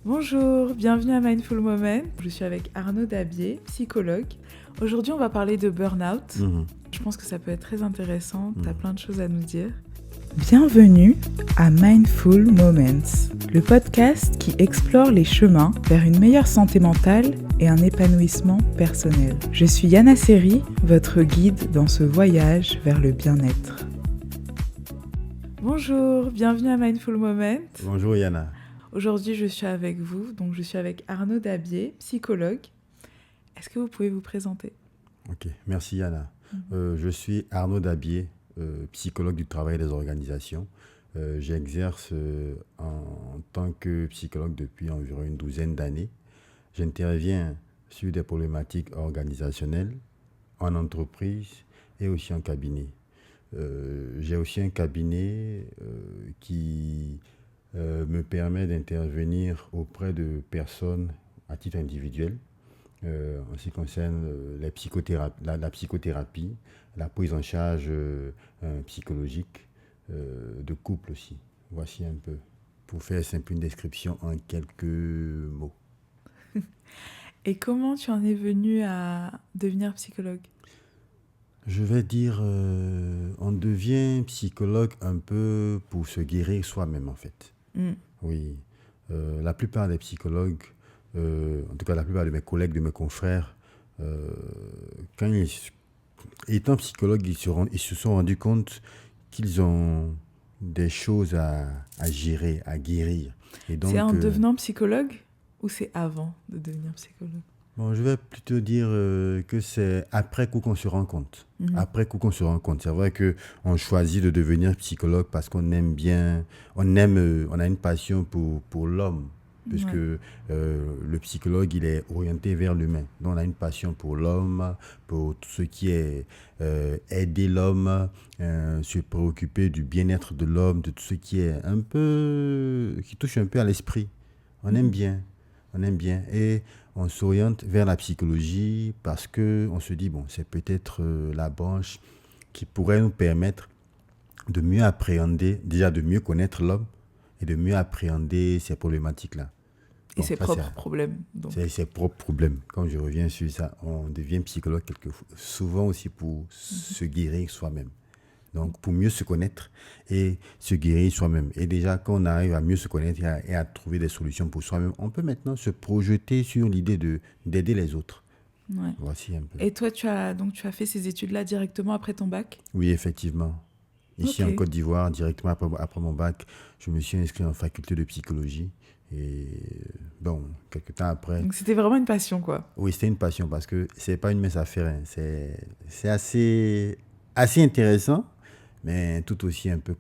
Bonjour, bienvenue à Mindful Moment. Je suis avec Arnaud Dabier, psychologue. Aujourd'hui, on va parler de burn-out. Je pense que ça peut être très intéressant, tu as plein de choses à nous dire. Bienvenue à Mindful Moments, le podcast qui explore les chemins vers une meilleure santé mentale et un épanouissement personnel. Je suis Yana Seri, votre guide dans ce voyage vers le bien-être. Bonjour, bienvenue à Mindful Moment. Bonjour Yana. Aujourd'hui, je suis avec vous, donc je suis avec Arnaud Dabier, psychologue. Est-ce que vous pouvez vous présenter ? Ok, merci Yana. Je suis Arnaud Dabier, psychologue du travail et des organisations. J'exerce en tant que psychologue depuis environ une douzaine d'années. J'interviens sur des problématiques organisationnelles, en entreprise et aussi en cabinet. J'ai aussi un cabinet qui me permet d'intervenir auprès de personnes à titre individuel en ce qui concerne la psychothérapie, la prise en charge psychologique de couple aussi. Voici un peu, pour faire simple, une description en quelques mots. Et comment tu en es venu à devenir psychologue ? Je vais dire, on devient psychologue un peu pour se guérir soi-même en fait. Oui, la plupart des psychologues, en tout cas la plupart de mes collègues, de mes confrères, quand étant psychologues, ils se sont rendus compte qu'ils ont des choses à gérer, à guérir. Et donc, c'est en devenant psychologue ou c'est avant de devenir psychologue ? Bon, je vais plutôt dire que c'est après coup qu'on se rend compte. Après coup qu'on se rend compte. C'est vrai qu'on choisit de devenir psychologue parce qu'on aime bien, on a une passion pour l'homme. Puisque le psychologue, il est orienté vers l'humain. Donc, on a une passion pour l'homme, pour tout ce qui est aider l'homme, se préoccuper du bien-être de l'homme, de tout ce qui est un peu, qui touche un peu à l'esprit. On aime bien. On aime bien. Et on s'oriente vers la psychologie parce qu'on se dit, bon, c'est peut-être la branche qui pourrait nous permettre de mieux appréhender, déjà de mieux connaître l'homme et de mieux appréhender ces problématiques-là. Et ses propres problèmes. Donc. C'est ses propres problèmes. Quand je reviens sur ça, on devient psychologue souvent aussi pour se guérir soi-même. Donc, pour mieux se connaître et se guérir soi-même. Et déjà, quand on arrive à mieux se connaître et à trouver des solutions pour soi-même, on peut maintenant se projeter sur l'idée d'aider les autres. Ouais. Voici un peu. Et toi, tu as fait ces études-là directement après ton bac ? Oui, effectivement. Ici, en Côte d'Ivoire, directement après mon bac, je me suis inscrit en faculté de psychologie. Et bon, quelques temps après... Donc, c'était vraiment une passion, quoi. Oui, c'était une passion parce que c'est pas une mince affaire. Hein. C'est assez intéressant. Mais tout aussi un peu,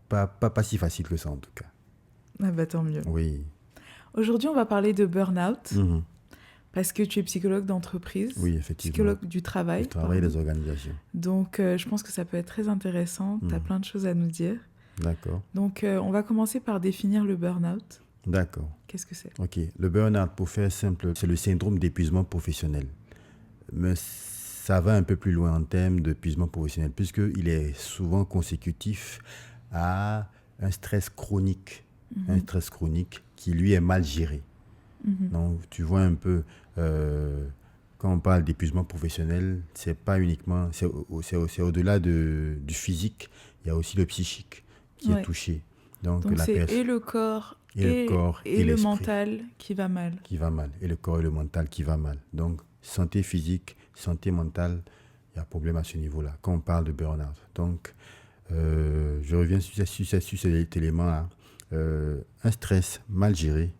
pas si facile que ça en tout cas. Ah bah tant mieux. Oui. Aujourd'hui, on va parler de burn-out, parce que tu es psychologue d'entreprise. Oui, effectivement. Psychologue du travail. Du travail et des organisations. Donc, je pense que ça peut être très intéressant. Tu as plein de choses à nous dire. D'accord. Donc, on va commencer par définir le burn-out. D'accord. Qu'est-ce que c'est ? Ok. Le burn-out, pour faire simple, c'est le syndrome d'épuisement professionnel. Mais ça va un peu plus loin en termes d'épuisement professionnel, puisqu'il est souvent consécutif à un stress chronique. Un stress chronique qui, lui, est mal géré. Donc, tu vois un peu, quand on parle d'épuisement professionnel, c'est pas uniquement, c'est au-delà du physique, il y a aussi le psychique qui est touché. Donc c'est et le corps et le mental qui va mal. Qui va mal. Et le corps et le mental qui va mal. Donc, santé physique, santé mentale, il y a problème à ce niveau-là, quand on parle de burn-out. Donc, je reviens sur cet élément-là. Un stress mal géré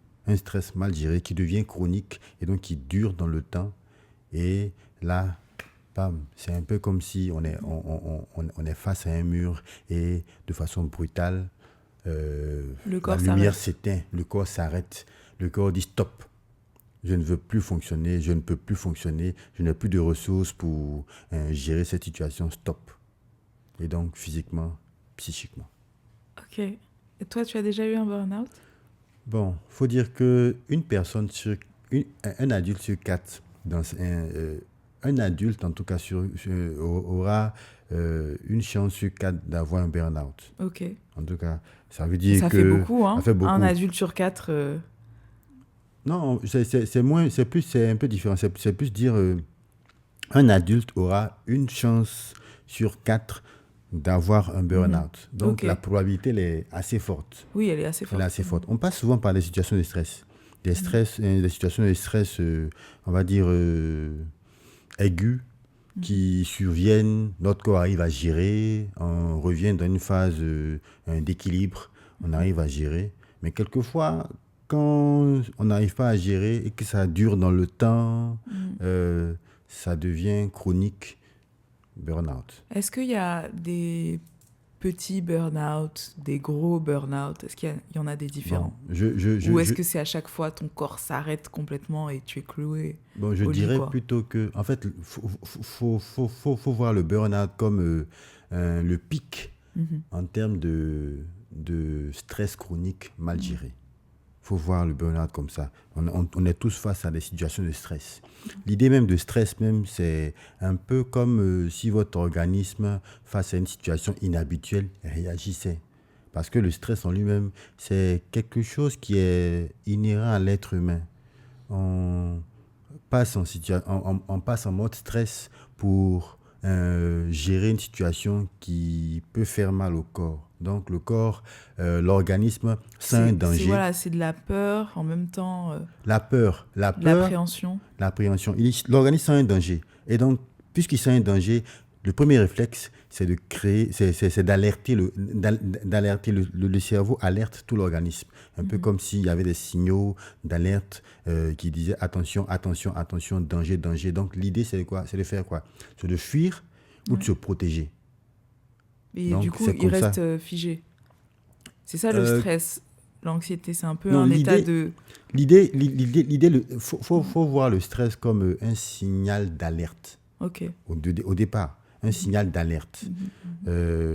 qui devient chronique et donc qui dure dans le temps. Et là, bam, c'est un peu comme si on est face à un mur et de façon brutale, la lumière s'éteint, le corps s'arrête, le corps dit stop. Je ne veux plus fonctionner, je ne peux plus fonctionner, je n'ai plus de ressources pour gérer cette situation, stop. Et donc, physiquement, psychiquement. Ok. Et toi, tu as déjà eu un burn-out ? Bon, il faut dire qu'une personne un adulte sur 4, un adulte en tout cas aura une chance sur 4 d'avoir un burn-out. Ok. En tout cas, ça veut dire ça fait beaucoup, hein. Ça fait beaucoup. Un adulte sur 4... Non, c'est un peu différent. C'est plus dire un adulte aura une chance sur 4 d'avoir un burn-out. Donc Ok. la probabilité elle est assez forte. Oui, elle est assez Elle est forte. assez forte. On passe souvent par des situations de stress. Des situations de stress, on va dire, aiguës, qui surviennent. Notre corps arrive à gérer. On revient dans une phase d'équilibre. On arrive à gérer. Mais quelquefois, quand on n'arrive pas à gérer et que ça dure dans le temps, ça devient chronique, burn-out. Est-ce qu'il y a des petits burn-out, des gros burn-out? Est-ce qu'il y en a des différents? Bon, Ou est-ce que c'est à chaque fois ton corps s'arrête complètement et tu es cloué je au lit, dirais quoi? plutôt que, en fait, faut voir le burn-out comme le pic Mhm. en termes de stress chronique mal géré. Faut voir le burn-out comme ça. On est tous face à des situations de stress. L'idée même de stress, même, c'est un peu comme si votre organisme, face à une situation inhabituelle, réagissait. Parce que le stress en lui-même, c'est quelque chose qui est inhérent à l'être humain. On on passe en mode stress pour gérer une situation qui peut faire mal au corps. Donc le corps, l'organisme sent un danger. Voilà, c'est de la peur, en même temps La peur, de l'appréhension. l'appréhension. L'organisme sent un danger. Et donc, puisqu'il sent un danger, le premier réflexe, c'est de créer, c'est d'alerter d'alerter le cerveau, alerte tout l'organisme. Un peu comme s'il y avait des signaux d'alerte qui disaient attention, attention, attention, danger, danger. Donc l'idée, c'est quoi? C'est de faire quoi? C'est de fuir ou de se protéger. Et Donc du coup, c'est il comme ça. reste figé. C'est ça le stress, l'anxiété, c'est un peu Non, un état de... l'idée, faut voir le stress comme un signal d'alerte. Ok. Au départ, un signal d'alerte.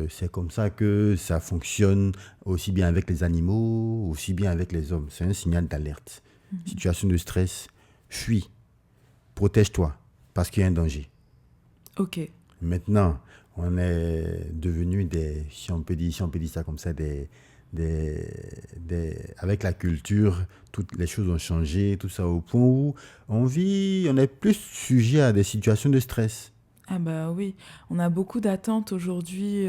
C'est comme ça que ça fonctionne aussi bien avec les animaux, aussi bien avec les hommes. C'est un signal d'alerte. Situation de stress, fuis, protège-toi, parce qu'il y a un danger. Ok. Maintenant, on est devenu si on peut dire ça comme ça, avec la culture, toutes les choses ont changé, tout ça au point où on est plus sujet à des situations de stress. Ah bah oui, on a beaucoup d'attentes aujourd'hui.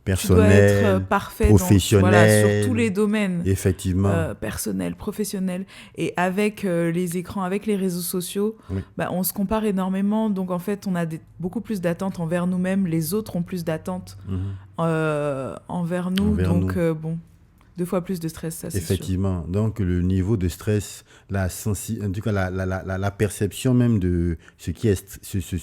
Tu dois être Personnel, parfait voilà, sur tous les professionnel, domaines, effectivement. personnel, professionnel. Et avec les écrans, avec les réseaux sociaux, Oui. bah, on se compare énormément. Donc en fait, on a beaucoup plus d'attentes envers nous-mêmes. Les autres ont plus d'attentes envers nous. Donc bon, 2 fois plus de stress, ça c'est sûr. Effectivement. Donc le niveau de stress, en tout cas la perception même de ce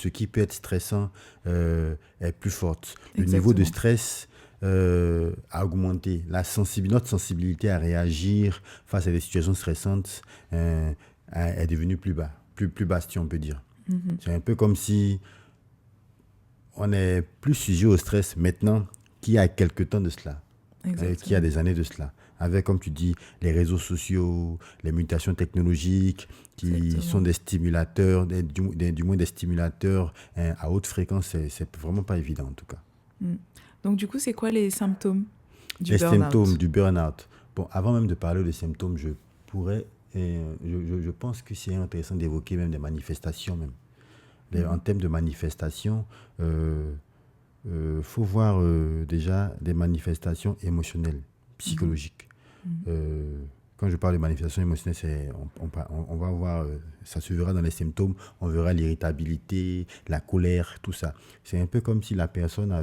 qui peut être stressant est plus forte. Le niveau de stress a augmenté. Notre sensibilité à réagir face à des situations stressantes est devenue plus basse, si on peut dire. C'est un peu comme si on est plus sujet au stress maintenant qu'il y a quelques temps de cela. Qu'il y a des années de cela. Avec, comme tu dis, les réseaux sociaux, les mutations technologiques qui sont des stimulateurs, du moins des stimulateurs à haute fréquence, c'est vraiment pas évident en tout cas. Donc du coup, c'est quoi les symptômes du burn-out? Les symptômes du burn-out. Bon, avant même de parler des symptômes, je pense que c'est intéressant d'évoquer même des manifestations même. En termes de manifestations, faut voir déjà des manifestations émotionnelles, psychologiques. Quand je parle de manifestations émotionnelles, on va voir, ça se verra dans les symptômes, on verra l'irritabilité, la colère, tout ça. C'est un peu comme si la personne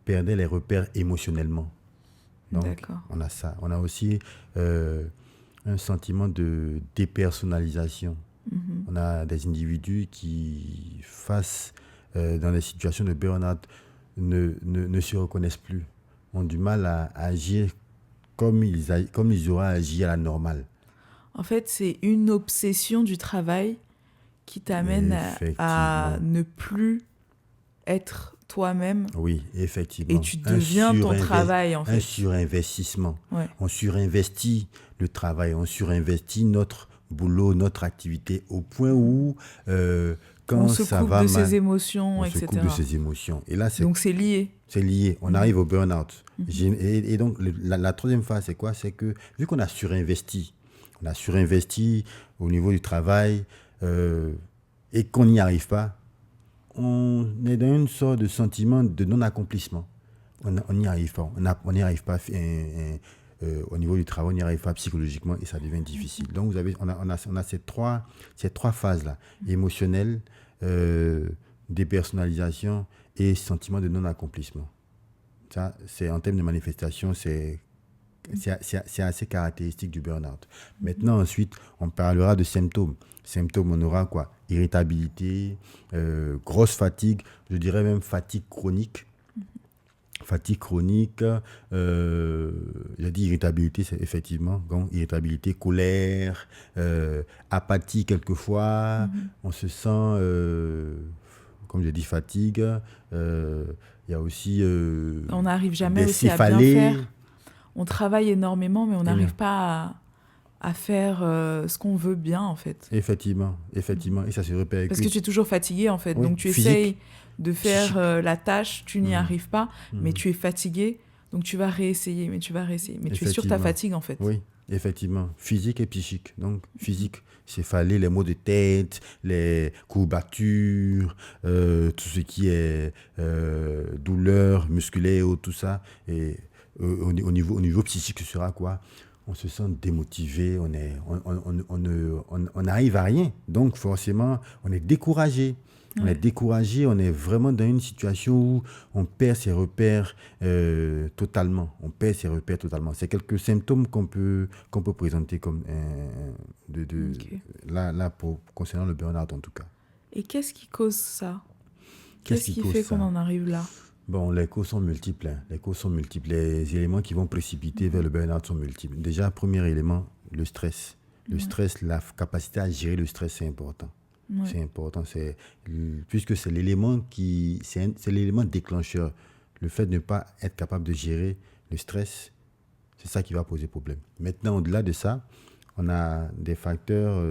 perdait les repères émotionnellement. Donc, on a ça. On a aussi un sentiment de dépersonnalisation. On a des individus qui, face dans les situations de burn-out, ne se reconnaissent plus, ont du mal à agir comme ils auraient agi à la normale. En fait, c'est une obsession du travail qui t'amène à ne plus être toi-même. Oui, effectivement. Et tu deviens ton travail, en fait. Un surinvestissement. Ouais. On surinvestit le travail, on surinvestit notre boulot, notre activité, au point où quand ça va mal, on se coupe de ses émotions, etc. On se coupe de ses émotions. Et là, donc c'est lié. C'est lié. On arrive au burn-out. Et donc, la troisième phase, c'est quoi? C'est que, vu qu'on a surinvesti, on a surinvesti au niveau du travail et qu'on n'y arrive pas, on est dans une sorte de sentiment de non-accomplissement. On n'y arrive pas. On n'y arrive pas au niveau du travail, on n'y arrive pas psychologiquement et ça devient difficile. Donc, on a ces trois phases-là, émotionnelle, dépersonnalisation et sentiment de non-accomplissement. Ça, c'est en termes de manifestation, c'est assez caractéristique du burn-out. Maintenant, ensuite, on parlera de symptômes. Symptômes, on aura quoi? Irritabilité, grosse fatigue, je dirais même fatigue chronique. Fatigue chronique, j'ai dit irritabilité, c'est effectivement, donc, irritabilité, colère, apathie quelquefois, on se sent, comme j'ai dit, fatigue, il y a aussi on n'arrive jamais des aussi à bien faire. On travaille énormément, mais on n'arrive pas à faire ce qu'on veut bien, en fait. Effectivement, et ça se répercute. Parce que tu es toujours fatigué, en fait, donc tu essayes de faire la tâche, tu n'y arrives pas, mais tu es fatigué, donc tu vas réessayer, mais tu es sur ta fatigue, en fait. Oui, effectivement, physique et psychique. Donc, physique, c'est fallait les maux de tête, les courbatures, tout ce qui est douleur musculaire, tout ça, et au niveau psychique, ce sera quoi? On se sent démotivé, on n'arrive à rien. Donc, forcément, on est découragé. On est découragé, on est vraiment dans une situation où on perd ses repères totalement. C'est quelques symptômes qu'on peut présenter comme concernant le burn-out en tout cas. Et qu'est-ce qui cause ça? Qu'est-ce qui fait qu'on en arrive là? Bon, les causes sont multiples. Les éléments qui vont précipiter vers le burn-out sont multiples. Déjà, premier élément, le stress. Le stress, la capacité à gérer le stress, c'est important. Ouais. C'est important, puisque c'est l'élément c'est l'élément déclencheur. Le fait de ne pas être capable de gérer le stress, c'est ça qui va poser problème. Maintenant, au-delà de ça, on a des facteurs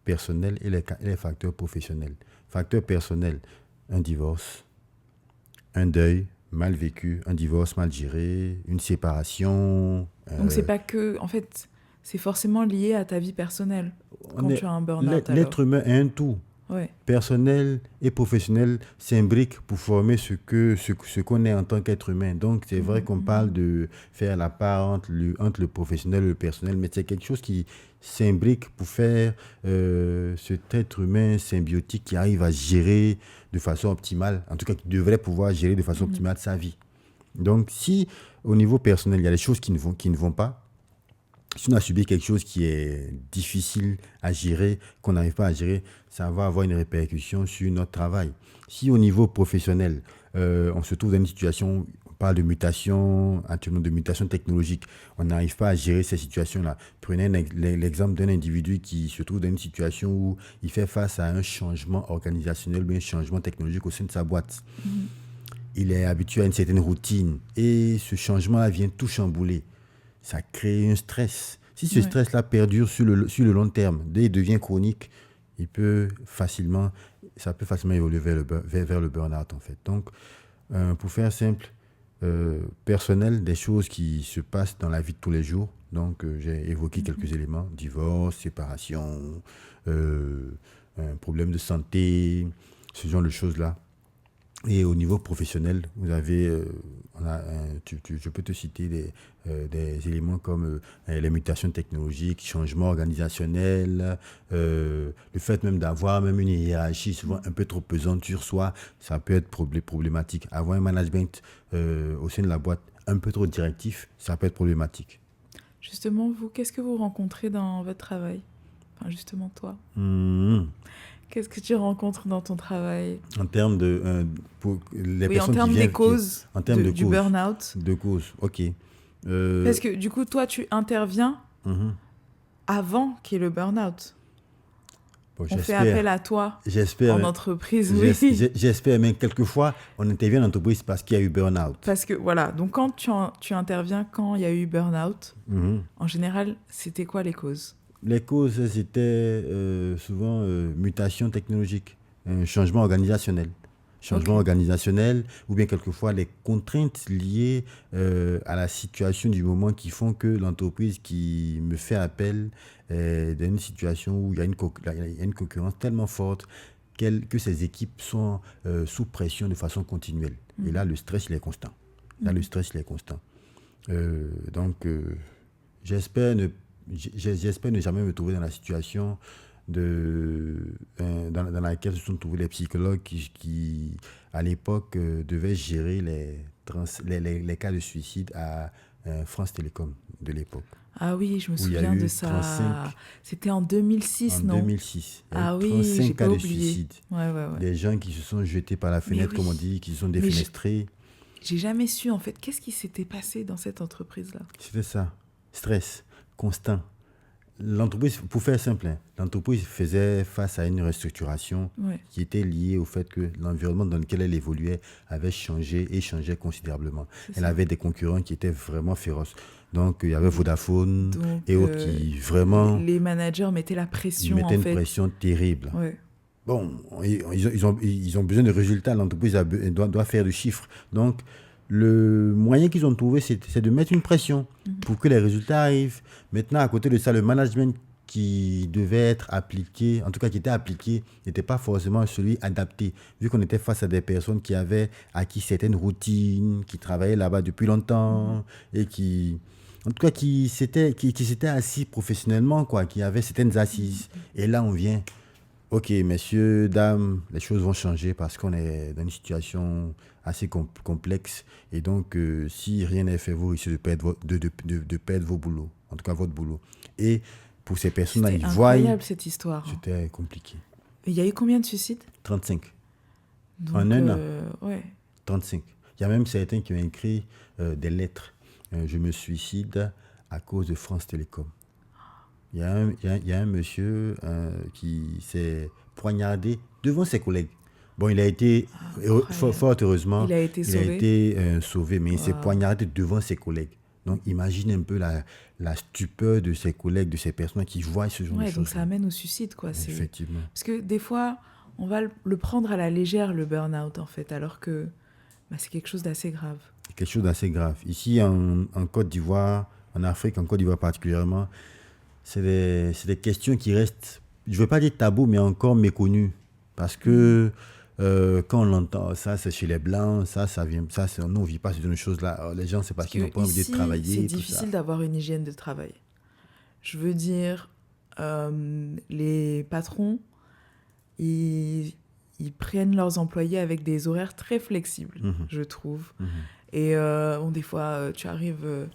personnels et les facteurs professionnels. Facteur personnel, un divorce, un deuil mal vécu, un divorce mal géré, une séparation. Donc c'est pas que, en fait, c'est forcément lié à ta vie personnelle quand tu as un burn-out. L'être humain est un tout. Ouais. Personnel et professionnel s'imbriquent pour former ce qu'on est en tant qu'être humain. Donc, c'est vrai qu'on parle de faire la part entre le professionnel et le personnel, mais c'est quelque chose qui s'imbrique pour faire cet être humain symbiotique qui arrive à gérer de façon optimale, en tout cas qui devrait pouvoir gérer de façon optimale sa vie. Donc, si au niveau personnel, il y a des choses qui ne vont pas, si on a subi quelque chose qui est difficile à gérer, qu'on n'arrive pas à gérer, ça va avoir une répercussion sur notre travail. Si au niveau professionnel, on se trouve dans une situation, on parle de mutation, actuellement de mutation technologique, on n'arrive pas à gérer ces situations-là. Prenez l'exemple d'un individu qui se trouve dans une situation où il fait face à un changement organisationnel ou un changement technologique au sein de sa boîte. Il est habitué à une certaine routine et ce changement-là vient tout chambouler. Ça crée un stress. Si ce stress-là perdure sur le long terme, dès qu'il devient chronique, ça peut facilement évoluer vers le burn-out, en fait. Donc, pour faire simple, personnel, des choses qui se passent dans la vie de tous les jours. Donc, j'ai évoqué quelques éléments, divorce, séparation, un problème de santé, ce genre de choses-là. Et au niveau professionnel, vous avez, je peux te citer des éléments comme les mutations technologiques, changements organisationnels, le fait même d'avoir même une hiérarchie souvent un peu trop pesante sur soi, ça peut être problématique. Avoir un management au sein de la boîte un peu trop directif, ça peut être problématique. Justement, vous, qu'est-ce que vous rencontrez dans votre travail? Enfin, justement, toi. Qu'est-ce que tu rencontres dans ton travail? En termes de... pour les personnes en termes qui viennent, des causes du burn-out. De causes, ok. Parce que du coup, toi, tu interviens avant qu'il y ait le burn-out. Bon, on fait appel à toi en entreprise. J'espère, mais quelquefois, on intervient en entreprise parce qu'il y a eu burn-out. Parce que voilà, donc quand tu interviens quand il y a eu burn-out, en général, c'était quoi les causes? Les causes, c'était souvent mutation technologique, un changement organisationnel. changement organisationnel, ou bien quelquefois les contraintes liées à la situation du moment qui font que l'entreprise qui me fait appel est dans une situation où il y a une concurrence tellement forte que ces équipes sont sous pression de façon continuelle. Et là, le stress, il est constant. Donc, j'espère ne jamais me trouver dans la situation dans laquelle se sont trouvés les psychologues qui à l'époque, devaient gérer les cas de suicide à France Télécom de l'époque. Ah oui, je me Où il y a souviens eu de ça. 35 C'était en 2006, En non? 2006, il y a eu Ah oui, 35 j'ai cas pas de oublié. suicide. Ouais. Des gens qui se sont jetés par la fenêtre, oui. comme on dit, qui se sont Mais défenestrés. J'ai jamais su, en fait, qu'est-ce qui s'était passé dans cette entreprise-là. C'était ça. Stress constant. L'entreprise, pour faire simple, l'entreprise faisait face à une restructuration Ouais. qui était liée au fait que l'environnement dans lequel elle évoluait avait changé et changeait considérablement. C'est Elle ça. avait des concurrents qui étaient vraiment féroces. Donc, il y avait Vodafone Donc, et autres qui vraiment les managers mettaient la ils pression, mettaient en une fait. pression terrible. Ouais. Bon, ils ont besoin de résultats. L'entreprise doit faire du chiffre. Donc, le moyen qu'ils ont trouvé, c'est de mettre une pression pour que les résultats arrivent. Maintenant, à côté de ça, le management qui devait être appliqué, en tout cas qui était appliqué, n'était pas forcément celui adapté. Vu qu'on était face à des personnes qui avaient acquis certaines routines, qui travaillaient là-bas depuis longtemps et en tout cas, qui s'étaient assis professionnellement, quoi, qui avaient certaines assises. Et là, on vient. Ok, messieurs, dames, les choses vont changer parce qu'on est dans une situation assez complexe. Et donc, si rien n'est fait, vous risquez de perdre vos boulots, en tout cas votre boulot. Et pour ces personnes-là, C'était ils voient. incroyable, cette histoire. C'était compliqué. Il y a eu combien de suicides? 35. Donc, En un an. Ouais. 35. Il y a même certains qui ont écrit des lettres. Je me suicide à cause de France Télécom. Il y a un monsieur qui s'est poignardé devant ses collègues. Bon, il a été, fort heureusement, Il a été sauvé, mais il s'est poignardé devant ses collègues. Donc, imagine un peu la stupeur de ses collègues, de ces personnes qui voient ce genre de choses. Donc ça amène au suicide, quoi. Effectivement. Parce que des fois, on va le prendre à la légère, le burn-out, en fait, alors que c'est quelque chose d'assez grave. Quelque chose d'assez grave. Ici, en Côte d'Ivoire, en Afrique, en Côte d'Ivoire particulièrement, c'est des questions qui restent, je ne veux pas dire tabou, mais encore méconnues. Parce que quand on l'entend, ça c'est chez les Blancs, nous on ne vit pas sur une chose-là. Alors, les gens, c'est parce qu'ils n'ont pas envie de travailler. C'est difficile d'avoir une hygiène de travail. Je veux dire, les patrons, ils prennent leurs employés avec des horaires très flexibles, je trouve. Et des fois, tu arrives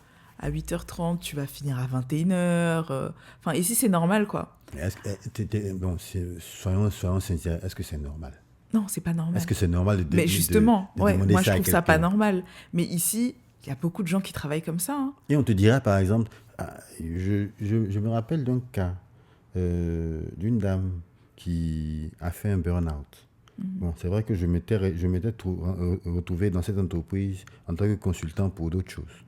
à 8h30, tu vas finir à 21h. Enfin, ici, c'est normal, quoi. Soyons sincères, est-ce que c'est normal? Non, c'est pas normal. Est-ce que c'est normal de Mais justement, demander moi, ça je à trouve ça quelqu'un? pas normal. Mais ici, il y a beaucoup de gens qui travaillent comme ça. Hein. Et on te dira, par exemple, je me rappelle d'un cas d'une dame qui a fait un burn-out. Bon, c'est vrai que je m'étais retrouvé dans cette entreprise en tant que consultant pour d'autres choses.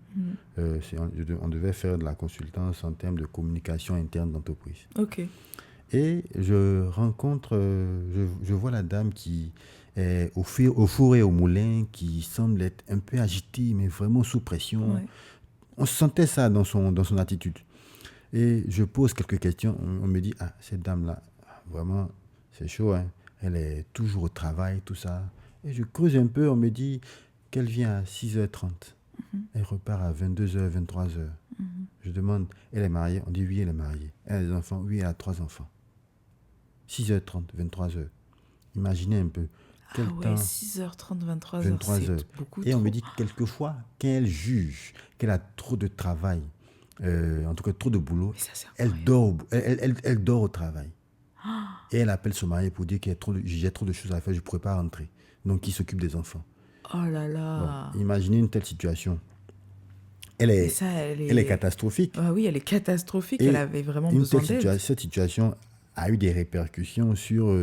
On devait faire de la consultance en termes de communication interne d'entreprise. Ok. Et je vois la dame qui est au four et au moulin, qui semble être un peu agitée, mais vraiment sous pression. Ouais. On sentait ça dans son attitude. Et je pose quelques questions. On me dit, cette dame-là, vraiment, c'est chaud, hein. Elle est toujours au travail, tout ça. Et je creuse un peu, on me dit qu'elle vient à 6h30. Elle repart à 22h, 23h. Je demande, elle est mariée? On dit oui, elle est mariée. Elle a des enfants? Oui, elle a 3 enfants. 6h30, 23h. Imaginez un peu. Quel temps? 6h30, 23h, c'est beaucoup Et trop. on me dit que quelquefois, quand elle juge qu'elle a trop de travail, en tout cas trop de boulot, elle dort au travail. Et elle appelle son mari pour dire qu'il j'ai trop de choses à faire, je ne pourrais pas rentrer. Donc, il s'occupe des enfants. Oh là là. Bon, imaginez une telle situation. Elle est catastrophique. Ah oui, elle est catastrophique. Elle avait vraiment besoin d'aide. Cette situation a eu des répercussions sur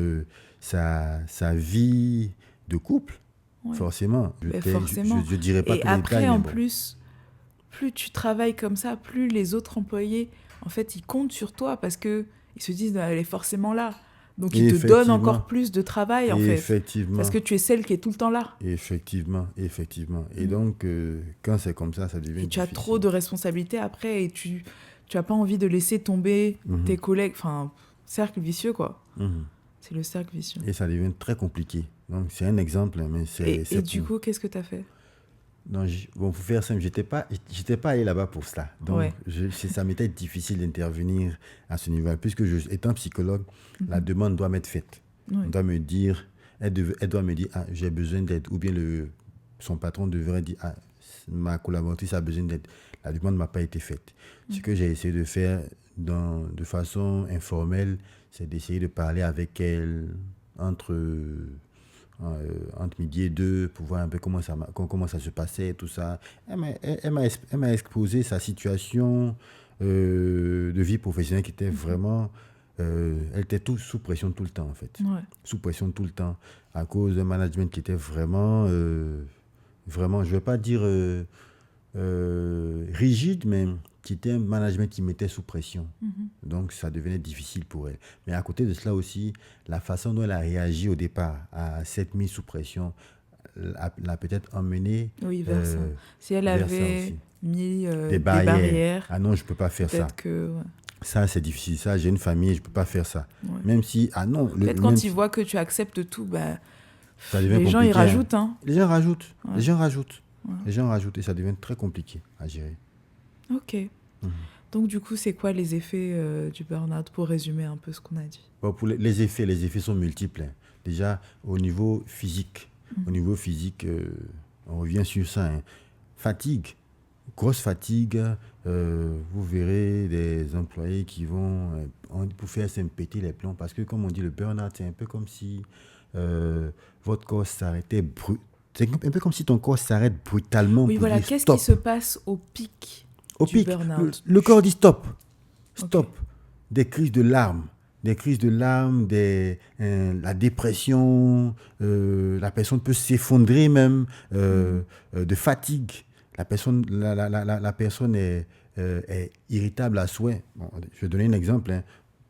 sa vie de couple. Ouais. Forcément. Je dirais pas et tous les après, détails, en plus, plus tu travailles comme ça, plus les autres employés, en fait, ils comptent sur toi parce qu'ils se disent, elle est forcément là. Donc, il te donne encore plus de travail, en fait. Effectivement. Parce que tu es celle qui est tout le temps là. Effectivement. Et donc, quand c'est comme ça devient difficile. Et tu as trop de responsabilités après et tu n'as pas envie de laisser tomber tes collègues. Enfin, cercle vicieux, quoi. C'est le cercle vicieux. Et ça devient très compliqué. Donc, c'est un exemple, mais c'est... Et du coup, qu'est-ce que tu as fait? Non, pour faire simple, j'étais pas allé là-bas pour cela. Donc, ça m'était difficile d'intervenir à ce niveau-là. Puisque, étant psychologue, la demande doit m'être faite. On doit me dire, elle doit me dire, j'ai besoin d'aide. Ou bien son patron devrait dire, ma collaboratrice a besoin d'aide. La demande ne m'a pas été faite. Ce que j'ai essayé de faire de façon informelle, c'est d'essayer de parler avec elle entre midi et 2 pour voir un peu comment ça se passait, tout ça. Elle m'a exposé sa situation de vie professionnelle qui était vraiment... elle était sous pression tout le temps, en fait. Sous pression tout le temps, à cause d'un management qui était vraiment, je ne vais pas dire rigide, mais qui était un management qui mettait sous pression. Donc, ça devenait difficile pour elle. Mais à côté de cela aussi, la façon dont elle a réagi au départ à cette mise sous pression l'a peut-être emmenée vers ça. Si elle avait mis des barrières... Ah non, je ne peux pas faire ça. Ça, c'est difficile. Ça, j'ai une famille, je ne peux pas faire ça. Même si... Ah non... Peut-être quand ils voient que tu acceptes tout, les gens, ils rajoutent. Les gens rajoutent. Les gens rajoutent. Les gens rajoutent et ça devient très compliqué à gérer. Ok. Donc, du coup, c'est quoi les effets du burn-out, pour résumer un peu ce qu'on a dit? Pour les effets sont multiples. Déjà, au niveau physique, on revient sur ça. Fatigue, grosse fatigue. Vous verrez des employés qui vont pour faire péter les plombs. Parce que, comme on dit, le burn-out, c'est un peu comme si votre corps s'arrêtait c'est un peu comme si ton corps s'arrête brutalement. Oui, voilà. Qu'est-ce qui se passe au pic du burn-out? Le corps dit stop. Stop. Okay. Des crises de larmes, la dépression, la personne peut s'effondrer même, de fatigue. La personne est irritable à souhait. Bon, je vais donner un exemple.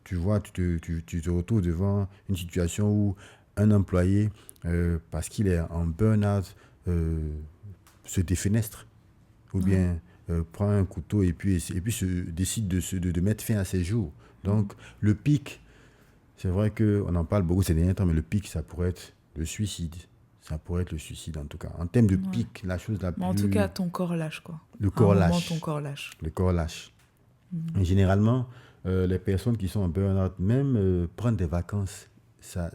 Tu vois, tu te retrouves devant une situation où un employé, parce qu'il est en burn-out, se défenestre ou bien prend un couteau et puis décide de mettre fin à ses jours. Donc, le pic, c'est vrai qu'on en parle beaucoup ces derniers temps, mais le pic, ça pourrait être le suicide. Ça pourrait être le suicide, en tout cas. En termes de pic, la chose la plus... En tout cas, ton corps lâche, quoi. Le corps lâche. Ton corps lâche. Le corps lâche. Et généralement, les personnes qui sont en burn-out, même prendre des vacances, ça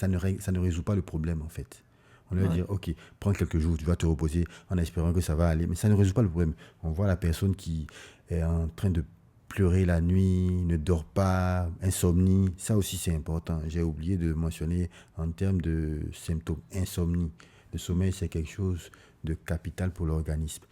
ne résout pas le problème, en fait. On va dire, OK, prends quelques jours, tu vas te reposer en espérant que ça va aller. Mais ça ne résout pas le problème. On voit la personne qui est en train de pleurer la nuit, ne dort pas, insomnie. Ça aussi, c'est important. J'ai oublié de mentionner en termes de symptômes, insomnie. Le sommeil, c'est quelque chose de capital pour l'organisme.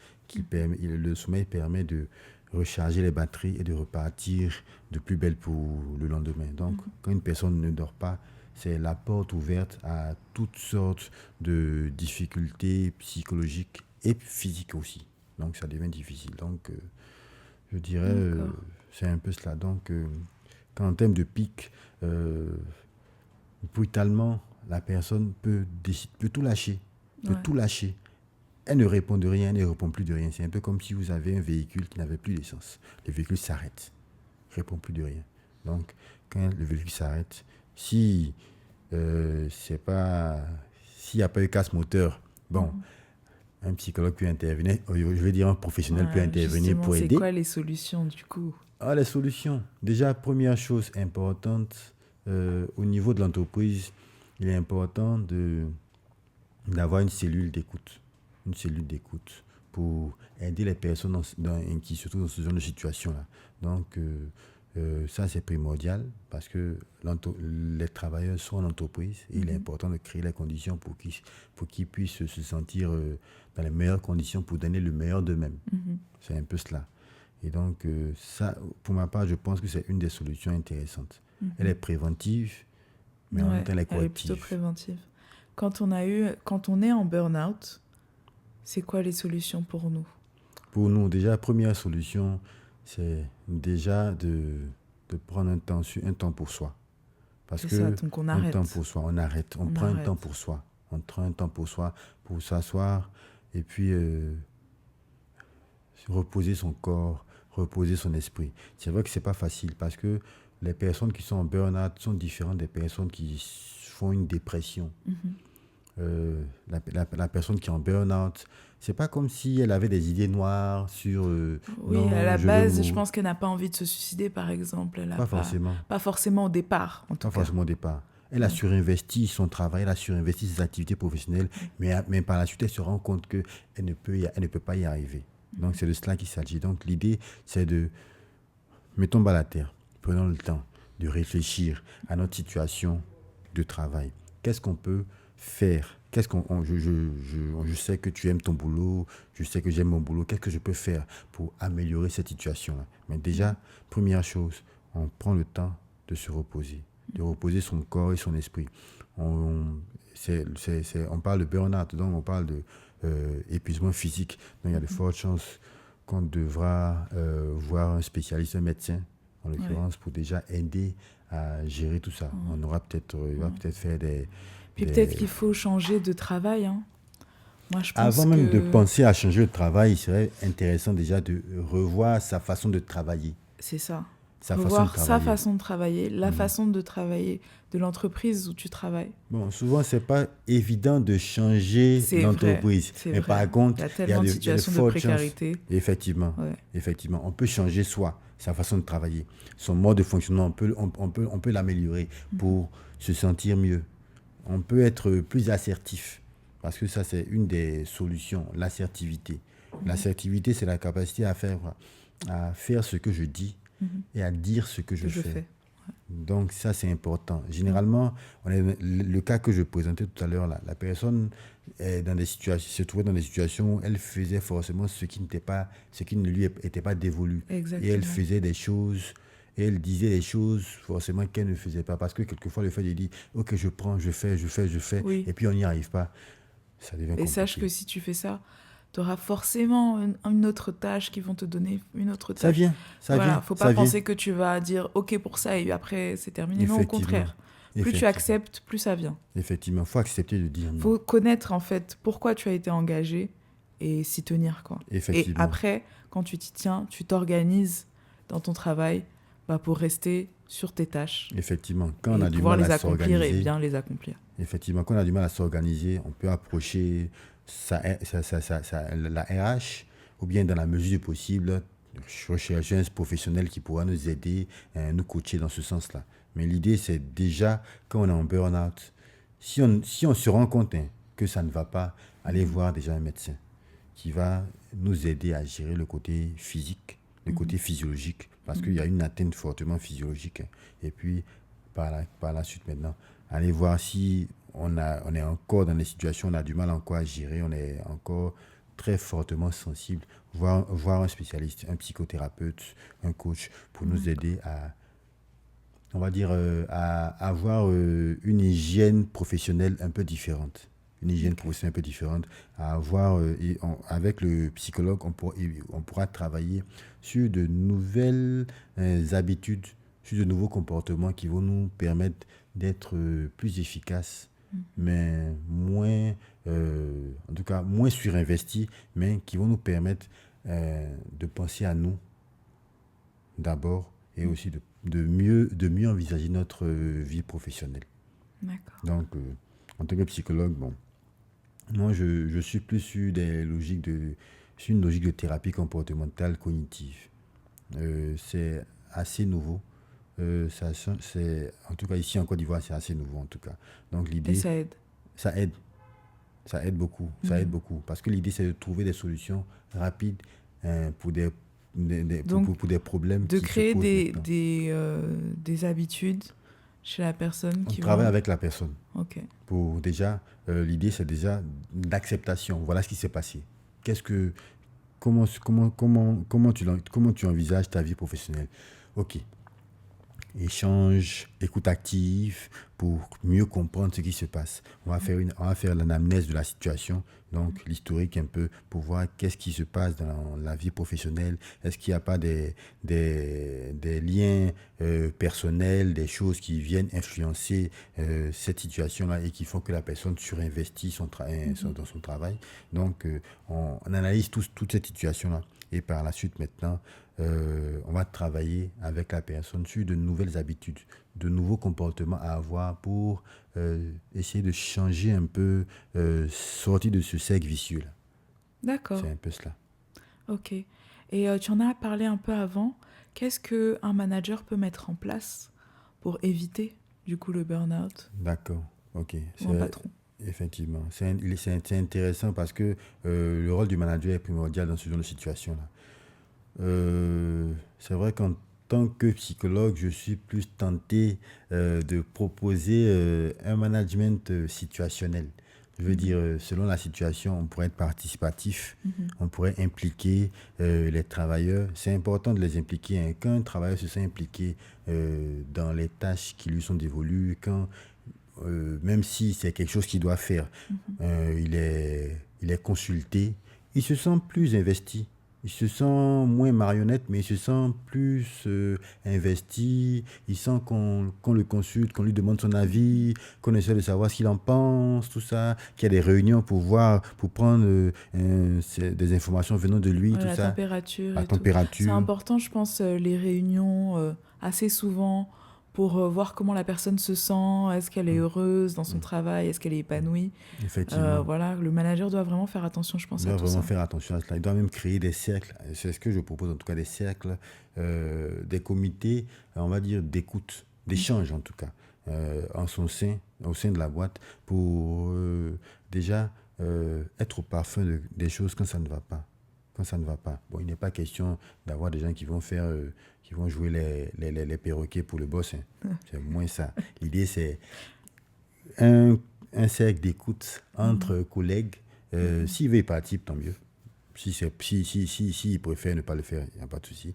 Le sommeil permet de recharger les batteries et de repartir de plus belle pour le lendemain. Donc, quand une personne ne dort pas, c'est la porte ouverte à toutes sortes de difficultés psychologiques et physiques aussi. Donc, ça devient difficile. Donc, je dirais, c'est un peu cela. Donc, quand en termes de pic, brutalement, la personne peut tout lâcher. Tout lâcher. Elle ne répond de rien, elle ne répond plus de rien. C'est un peu comme si vous avez un véhicule qui n'avait plus d'essence. Le véhicule s'arrête. Il ne répond plus de rien. Donc, quand le véhicule s'arrête, s'il n'y a pas eu casse moteur, un psychologue peut intervenir, je vais dire un professionnel peut intervenir pour aider. C'est quoi les solutions du coup? Les solutions. Déjà, première chose importante, au niveau de l'entreprise, il est important d'avoir une cellule d'écoute. Une cellule d'écoute pour aider les personnes qui se trouvent dans ce genre de situation-là. Donc, ça, c'est primordial parce que les travailleurs sont en entreprise et il est important de créer les conditions pour qu'ils puissent se sentir dans les meilleures conditions pour donner le meilleur d'eux-mêmes. C'est un peu cela. Et donc, ça, pour ma part, je pense que c'est une des solutions intéressantes. Elle est préventive, mais en même temps, elle est corrective. Elle est plutôt préventive. Quand on est en burn-out, c'est quoi les solutions pour nous? Pour nous, déjà, la première solution, c'est déjà de prendre un temps pour soi. Parce c'est que ça, donc on un arrête. temps pour soi, on arrête. On prend un temps pour soi. On prend un temps pour soi, pour s'asseoir et puis reposer son corps, reposer son esprit. C'est vrai que c'est pas facile parce que les personnes qui sont en burn-out sont différentes des personnes qui font une dépression. La personne qui est en burn-out, c'est pas comme si elle avait des idées noires sur Oui, non, à la je base, je pense qu'elle n'a pas envie de se suicider, par exemple. Elle a pas forcément. Pas forcément au départ, en tout Pas cas. forcément au départ. Elle a surinvesti son travail, elle a surinvesti ses activités professionnelles, mais par la suite, elle se rend compte qu'elle ne peut pas y arriver. Donc, c'est de cela qu'il s'agit. Donc, l'idée, c'est de mettons bas la terre, prenons le temps de réfléchir à notre situation de travail. Qu'est-ce qu'on peut faire? Je sais que tu aimes ton boulot, je sais que j'aime mon boulot. Qu'est-ce que je peux faire pour améliorer cette situation-là? Mais déjà, première chose, on prend le temps de se reposer, de reposer son corps et son esprit. On parle de burn-out, donc on parle de épuisement physique. Donc il y a de fortes chances qu'on devra voir un spécialiste, un médecin, en l'occurrence, pour déjà aider à gérer tout ça. On aura peut-être, il va peut-être faire Puis peut-être qu'il faut changer de travail. Hein. Moi, je pense Avant même de penser à changer de travail, il serait intéressant déjà de revoir sa façon de travailler. C'est ça. Revoir sa façon de travailler, la façon de travailler de l'entreprise où tu travailles. Bon, souvent, c'est pas évident de changer l'entreprise. Mais vrai. Par contre, il y a tellement de situations de précarité. Effectivement, effectivement. On peut changer sa façon de travailler. Son mode de fonctionnement, on peut l'améliorer pour se sentir mieux. On peut être plus assertif. Parce que ça, c'est une des solutions, l'assertivité. L'assertivité, c'est la capacité à faire ce que je dis et à dire ce que je fais. Donc ça, c'est important. Généralement, le cas que je présentais tout à l'heure, la personne se trouvait dans des situations où elle faisait forcément ce qui ne lui était pas dévolu. Exactement. Et elle faisait des choses, et elle disait des choses forcément qu'elle ne faisait pas. Parce que quelquefois, le fait de dire, ok, je prends, je fais, et puis on n'y arrive pas, ça devient compliqué. Et sache que si tu fais ça, tu auras forcément une autre tâche qui vont te donner une autre tâche. Ça vient. Faut pas penser que tu vas dire OK pour ça et après c'est terminé. Non, au contraire. Plus tu acceptes, plus ça vient. Effectivement, il faut accepter de dire non. Il faut connaître en fait pourquoi tu as été engagé et s'y tenir, quoi. Et après, quand tu t'y tiens, tu t'organises dans ton travail pour rester sur tes tâches. Effectivement, quand on a du mal à s'organiser, les accomplir et bien les accomplir. Effectivement, quand on a du mal à s'organiser, on peut approcher la RH, ou bien dans la mesure du possible, rechercher un professionnel qui pourra nous aider, nous coacher dans ce sens-là. Mais l'idée, c'est déjà, quand on est en burn-out, si on se rend compte que ça ne va pas, aller voir déjà un médecin qui va nous aider à gérer le côté physique, le côté physiologique, parce qu'il y a une atteinte fortement physiologique. Et puis, par la suite maintenant, aller voir si on est encore dans des situations, on a du mal encore à gérer, on est encore très fortement sensible, voir un spécialiste, un psychothérapeute, un coach, pour nous aider à, on va dire, à avoir une hygiène professionnelle un peu différente. À avoir, avec le psychologue, on pourra travailler sur de nouvelles habitudes, sur de nouveaux comportements qui vont nous permettre d'être plus efficaces, mais moins, en tout cas, moins surinvestis, mais qui vont nous permettre de penser à nous d'abord et aussi de mieux envisager notre vie professionnelle. D'accord. Donc, en tant que psychologue, moi, je suis plus sur une logique de thérapie comportementale cognitive. C'est assez nouveau. En tout cas, ici en Côte d'Ivoire, c'est assez nouveau en tout cas. Donc l'idée, et ça aide. Ça aide beaucoup. Parce que l'idée, c'est de trouver des solutions rapides pour des problèmes de créer des habitudes chez la personne qui travaille avec la personne. Ok. Pour déjà, l'idée, c'est déjà l'acceptation. Voilà ce qui s'est passé. Comment tu envisages ta vie professionnelle? Ok. Échange écoute active, pour mieux comprendre ce qui se passe. On va faire l'anamnèse de la situation, donc l'historique un peu, pour voir qu'est-ce qui se passe dans la vie professionnelle. Est-ce qu'il n'y a pas des liens personnels, des choses qui viennent influencer cette situation-là et qui font que la personne surinvestit dans son travail. Donc, on analyse toute cette situation-là. Et par la suite, maintenant, on va travailler avec la personne sur de nouvelles habitudes, de nouveaux comportements à avoir pour essayer de changer un peu, sortir de ce cercle vicieux-là. D'accord. C'est un peu cela. Ok. Et tu en as parlé un peu avant. Qu'est-ce qu'un manager peut mettre en place pour éviter, du coup, le burn-out? D'accord. Ok. Ou un patron? Effectivement. C'est intéressant parce que le rôle du manager est primordial dans ce genre de situation-là. C'est vrai qu'en tant que psychologue, je suis plus tenté de proposer un management situationnel. Je veux dire, selon la situation, on pourrait être participatif, on pourrait impliquer les travailleurs. C'est important de les impliquer. Hein. Quand un travailleur se sent impliqué dans les tâches qui lui sont dévolues, même si c'est quelque chose qu'il doit faire, il est consulté, il se sent plus investi. Il se sent moins marionnette, mais il se sent plus investi. Il sent qu'on le consulte, qu'on lui demande son avis, qu'on essaie de savoir ce qu'il en pense, tout ça. Qu'il y a des réunions pour prendre des informations venant de lui, tout la ça. Température La et tout. température. C'est important, je pense, les réunions assez souvent pour voir comment la personne se sent, est-ce qu'elle est heureuse dans son travail, est-ce qu'elle est épanouie. Effectivement. Voilà, le manager doit vraiment faire attention, je pense, à tout ça. Il doit vraiment faire attention à cela. Il doit même créer des cercles. C'est ce que je propose, en tout cas, des cercles, des comités, on va dire, d'écoute, d'échange, en tout cas, au sein de la boîte, pour déjà être au parfum des choses quand ça ne va pas. Quand ça ne va pas. Bon, il n'est pas question d'avoir des gens qui vont jouer les perroquets pour le boss. Hein. C'est moins ça. L'idée, c'est un cercle d'écoute entre collègues. S'il veut y partir, tant mieux. S'il préfère ne pas le faire, il n'y a pas de souci.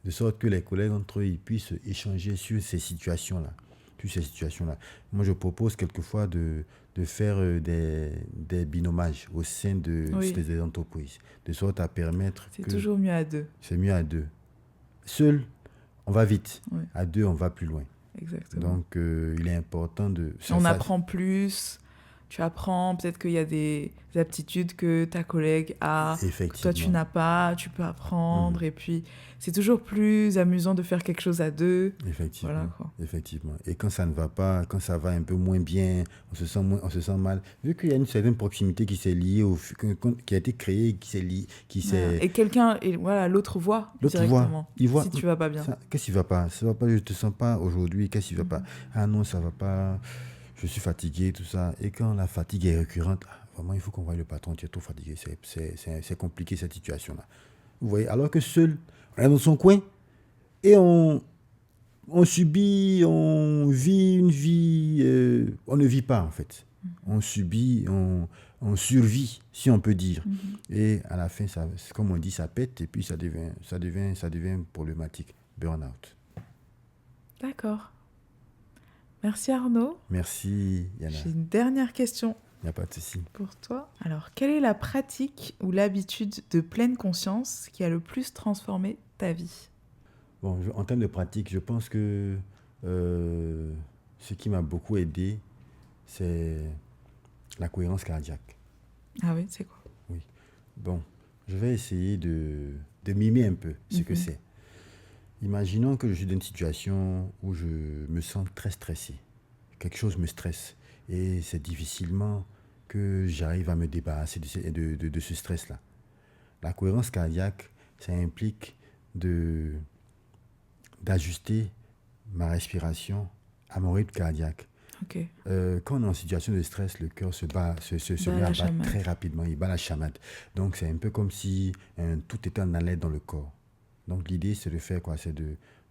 De sorte que les collègues entre eux, ils puissent échanger sur ces situations-là. Moi, je propose quelquefois de faire des binomages au sein des entreprises, de sorte à permettre C'est toujours mieux à deux. C'est mieux à deux. Seul, on va vite. Oui. À deux, on va plus loin. Exactement. Donc, il est important de... On apprend plus. Tu apprends, peut-être qu'il y a des aptitudes que ta collègue a, que toi tu n'as pas, tu peux apprendre. Et puis, c'est toujours plus amusant de faire quelque chose à deux. Effectivement. Voilà, quoi. Effectivement. Et quand ça ne va pas, quand ça va un peu moins bien, on se sent mal. Vu qu'il y a une certaine proximité qui s'est liée, qui a été créée, Et quelqu'un, l'autre voit directement. Il voit. Si tu vas pas bien. Qu'est-ce qui va pas? Ça va pas, je te sens pas aujourd'hui. Qu'est-ce qui va pas? Ah non, ça va pas. Je suis fatigué, tout ça. Et quand la fatigue est récurrente, vraiment, il faut qu'on voie le patron, tu es trop fatigué. C'est compliqué, cette situation-là. Vous voyez, alors que seul, on est dans son coin et on subit, on vit une vie... on ne vit pas, en fait. On subit, on survit, si on peut dire. Et à la fin, ça, comme on dit, ça pète et puis ça devient problématique. Burn-out. D'accord. Merci Arnaud. Merci Yana. J'ai une dernière question. Il n'y a pas de souci. Pour toi. Alors, quelle est la pratique ou l'habitude de pleine conscience qui a le plus transformé ta vie? Bon, en termes de pratique, je pense que ce qui m'a beaucoup aidé, c'est la cohérence cardiaque. Ah oui, c'est quoi? Oui. Bon, je vais essayer de mimer un peu ce que c'est. Imaginons que je suis dans une situation où je me sens très stressé. Quelque chose me stresse. Et c'est difficilement que j'arrive à me débarrasser de ce stress-là. La cohérence cardiaque, ça implique d'ajuster ma respiration à mon rythme cardiaque. Okay. Quand on est en situation de stress, le cœur se met à battre très rapidement. Il bat la chamade. Donc, c'est un peu comme si tout était en alerte dans le corps. Donc, l'idée, c'est de faire quoi? C'est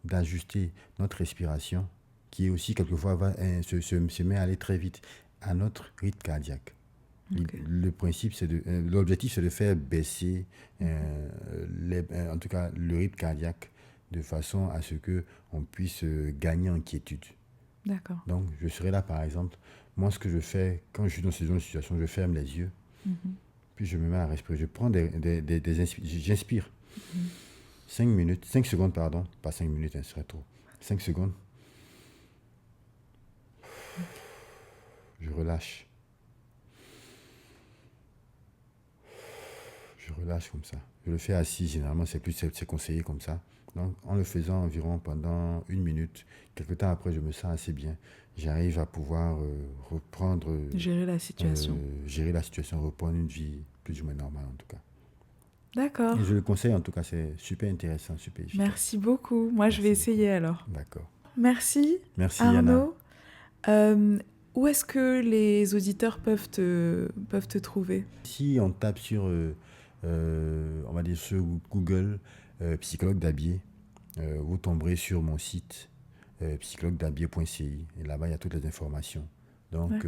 d'ajuster notre respiration, qui est aussi, quelquefois, se met à aller très vite, à notre rythme cardiaque. Okay. L'objectif, c'est de faire baisser, en tout cas, le rythme cardiaque, de façon à ce qu'on puisse gagner en quiétude. D'accord. Donc, je serai là, par exemple. Moi, ce que je fais, quand je suis dans ce genre de situation, je ferme les yeux, puis je me mets à respirer. Je prends j'inspire. 5 minutes, 5 secondes, pardon. Pas 5 minutes, ce serait trop. 5 secondes. Je relâche. Je relâche comme ça. Je le fais assis, généralement, c'est conseillé comme ça. Donc, en le faisant environ pendant 1 minute, quelque temps après, je me sens assez bien. J'arrive à pouvoir reprendre... Gérer la situation. Reprendre une vie plus ou moins normale, en tout cas. D'accord. Et je le conseille, en tout cas, c'est super intéressant, super efficace. Merci beaucoup. Moi, je vais essayer alors. D'accord. Merci. Merci, Arnaud. Où est-ce que les auditeurs peuvent te trouver? Si on tape sur, on va dire sur Google, psychologue d'Abier, vous tomberez sur mon site, psychologuedabier.ci. Et là-bas, il y a toutes les informations. Donc,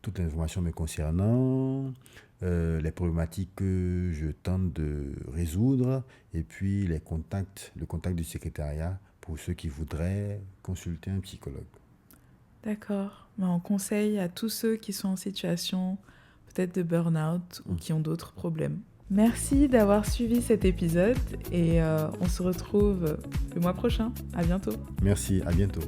toutes les informations me concernant, les problématiques que je tente de résoudre, et puis le contact du secrétariat pour ceux qui voudraient consulter un psychologue. D'accord. On conseille à tous ceux qui sont en situation peut-être de burn-out ou qui ont d'autres problèmes. Merci d'avoir suivi cet épisode et on se retrouve le mois prochain. À bientôt. Merci, à bientôt.